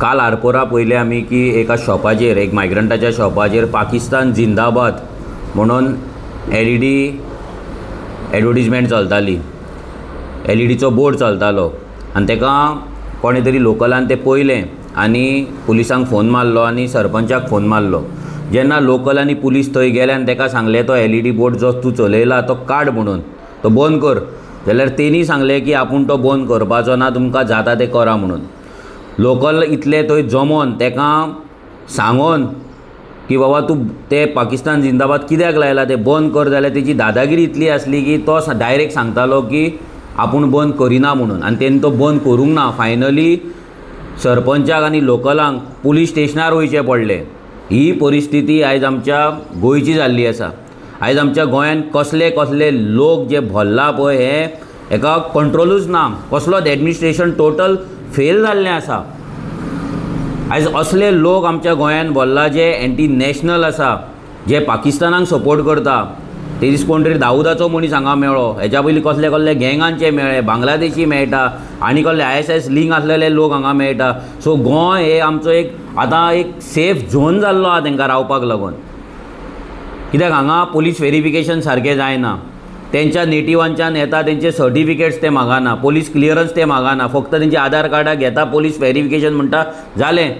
काल आरपोरा पयले आमी की एका शॉपाचेर एक मायग्रंटाच्या शॉपाचेर पाकिस्तान जिंदाबाद म्हणून LED एडवर्टिजमेंट चलताली, LEDचो बोर्ड चलतालो आनी तेका कोणे तरी लोकलान ते पयलें आनी पुलिसांक फोन मारलो आनी सरपंचाक फोन मारलो। जेन्ना लोकल आनी पुलीस थंय गेले आनी तेका सांगलें तो LED बोर्ड जो तूं चलयला तो काड म्हणून, तो बंद कर, जाल्यार तेणी सांगलें की आपूण तो बंद करपाचो ना, तुमकां जाता तें करा म्हणून। लोकल इतले थंय जमोन तेका सांगोन की बाबा तूं ते पाकिस्तान जिंदाबाद कित्याक लायला, ते बंद कर, जाल्यार तेजी दादागिरी इतली आसली की तो डायरेक्ट सांगतालो की आपूण बंद करिना म्हणून, आनी तेणी तो बंद करूंक ना। फायनली सरपंचाक आनी लोकलांक पुलीस स्टेशनार वयचें पडलें। ही परिस्थिती आयज आमच्या गोंयची जाल्ली आसा। आयज आमच्या गोंयांत कसले कसले लोक जे भल्ला पळय हे एका कंट्रोलूच ना, कसलोच एडमिनिस्ट्रेशन टोटल फेल जाल्लें आसा। आयज असले लोक आमच्या गोंयांत भल्ला जे एंटी नॅशनल आसा, जे पाकिस्तानाक सपोर्ट करता। ते दीस कोण तरी दाऊदाचो मनीस हांगा मेळ्ळो, हेच्या पयलीं कसले कसले गँगांचे मेळ्ळे, बांगलादेशी मेळटा आनी कसले ISIS लिंक आसलेले लोक हांगा मेळटा। सो गोंय हे आमचो एक आतां एक सेफ झोन जाल्लो आहा तांकां रावपाक लागून। कित्याक हांगा पुलीस व्हेरिफिकेशन सारकें जायना, तेंच्या नेटिवांच्यान येता तेंचे सर्टिफिकेट्स ते मागना, पुलीस क्लियरन्स ते मागना, फक्त तेंचे आधार कार्डाक घेता, पुलीस व्हेरिफिकेशन म्हणटा जालें।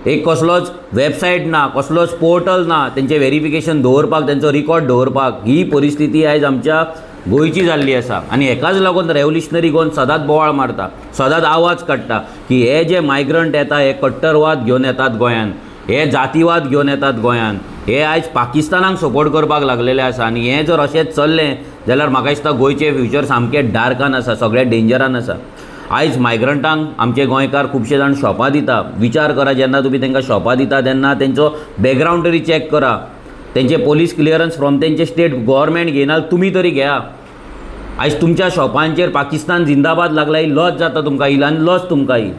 एक कसलोच वेबसायट ना, कसलोच पोर्टल ना तेंचे व्हेरिफिकेशन दवरपाक, तेंचो रिकॉर्ड दवरपाक। ही परिस्थिती आयज आमच्या गोंयची जाल्ली आसा आनी हेकाच लागून रेव्होल्युशनरी गोवन सदांच बोवाळ मारता, सदांच आवाज काडटा की हे जे मायग्रंट येता हे कट्टरवाद घेवन येतात गोंयांत, हे जातीवाद घेवन येतात गोंयांत, हे आयज पाकिस्तानाक सपोर्ट करपाक लागलेले आसा। आनी हें जर अशेंच चल्लें जाल्यार म्हाका दिसता गोंयचें फ्युचर सामकें डार्कान आसा, सगळें डेंजरान आसा। आयज मायग्रंटांक आमचे गोंयकार खुबशे जाण शॉपां दिता। विचार करा, जेन्ना तुमी तांकां शॉपां दिता तेन्ना तेंचो बॅकग्रावंड तरी चॅक करा, तेंचे पुलीस क्लियरन्स फ्रॉम तेंचे स्टेट गव्हर्मेंट घेयना, तुमी तरी घेया। आयज तुमच्या शॉपांचेर पाकिस्तान जिंदाबाद लागला, ही लज जाता तुमकां, इलान लज तुमकां ही।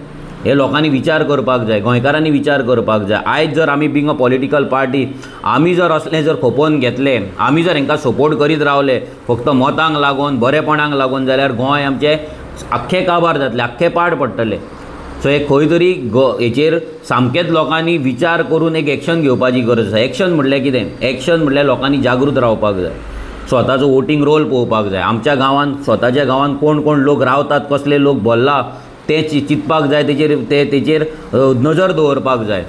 हे लोकांनी विचार करपाक जाय, गोंयकारांनी विचार करपाक जाय। आयज जर आमी बींग अ पॉलिटिकल पार्टी आमी जर असलें जर खोपोवन घेतलें, आमी जर हांकां सपोर्ट करीत रावले फक्त मतांक लागून, बरेपणाक लागून, जाल्यार गोंय आमचें आख्खें काबार जातलें, आख्खें पाड पडटलें। सो हे खंय तरी हेचेर सामकेंच लोकांनी विचार करून एक एक्शन घेवपाची गरज आसा। एक्शन म्हणल्यार कितें? एक्शन म्हणल्यार लोकांनी जागृत रावपाक जाय, स्वताचो वोटींग रोल पळोवपाक जाय। आमच्या गांवांत, स्वताच्या गांवांत कोण कोण लोक रावतात, कसले लोक भल्ला ते चिंतपाक जाय, तेचेर नजर दवरपाक जाय।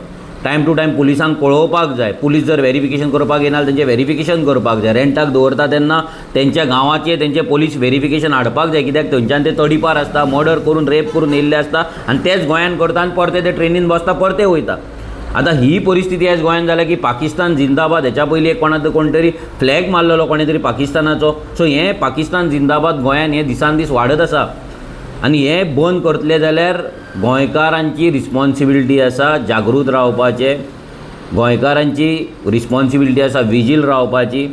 टायम टू टायम पुलिसांक कळोवपाक जाय। पुलीस जर व्हेरिफिकेशन करपाक येना तेंचें व्हेरिफिकेशन करपाक जाय। रेंटाक दवरता तेन्ना तेंच्या गांवाचें तेंचें पुलीस व्हेरिफिकेशन हाडपाक जाय, कित्याक थंयच्यान ते तडीपार आसता, मर्डर करून रेप करून येयल्ले आसता आनी तेच गोंयांत करता आनी परते ते ट्रेनीन बसता, परते वयता। आतां ही परिस्थिती आयज गोंयांत जाल्या की पाकिस्तान जिंदाबाद, हेच्या पयलीं एक कोण तरी फ्लॅग मारलेलो कोणे तरी पाकिस्तानाचो। सो हें पाकिस्तान जिंदाबाद गोंयांत हें दिसान दीस वाडत आसा आनी हें बंद करतले जाल्यार गोंयकारांची रिस्पॉन्सिबिलिटी आसा जागृत रावपाचें, गोंयकारांची रिस्पॉन्सिबिलिटी आसा विजील रावपाची।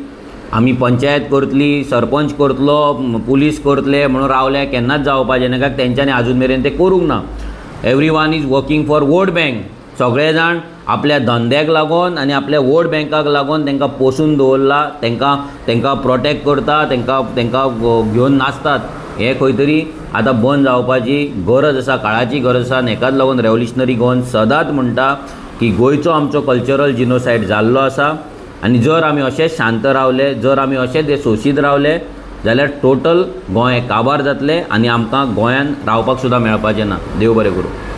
आमी पंचायत करतली, सरपंच करतलो, पुलीस करतले म्हणून रावले केन्नाच जावपाचें ना, कित्याक तेंच्यांनी आजून मेरेन तें करूंक ना। Everyone is working for vote bank. सगळे जाण आपल्या धंद्याक लागून आनी आपल्या वोट बँकाक लागून तांकां पोसून दवरला, तांकां प्रोटेक्ट करता, तांकां घेवन नाचतात। हे खंय तरी आतां बंद जावपाची गरज आसा, काळाची गरज आसा। हेकाच लागून रेव्होल्युशनरी गोवन सदांच म्हणटा की गोंयचो आमचो कल्चरल जिनोसायड जाल्लो आसा आनी जर आमी अशेंच शांत रावले, जर आमी अशेंच सोशीत रावले जाल्यार टोटल गोंय काबार जातलें आनी आमकां गोंयांत रावपाक सुद्दां मेळपाचें ना। देव बरें करूं।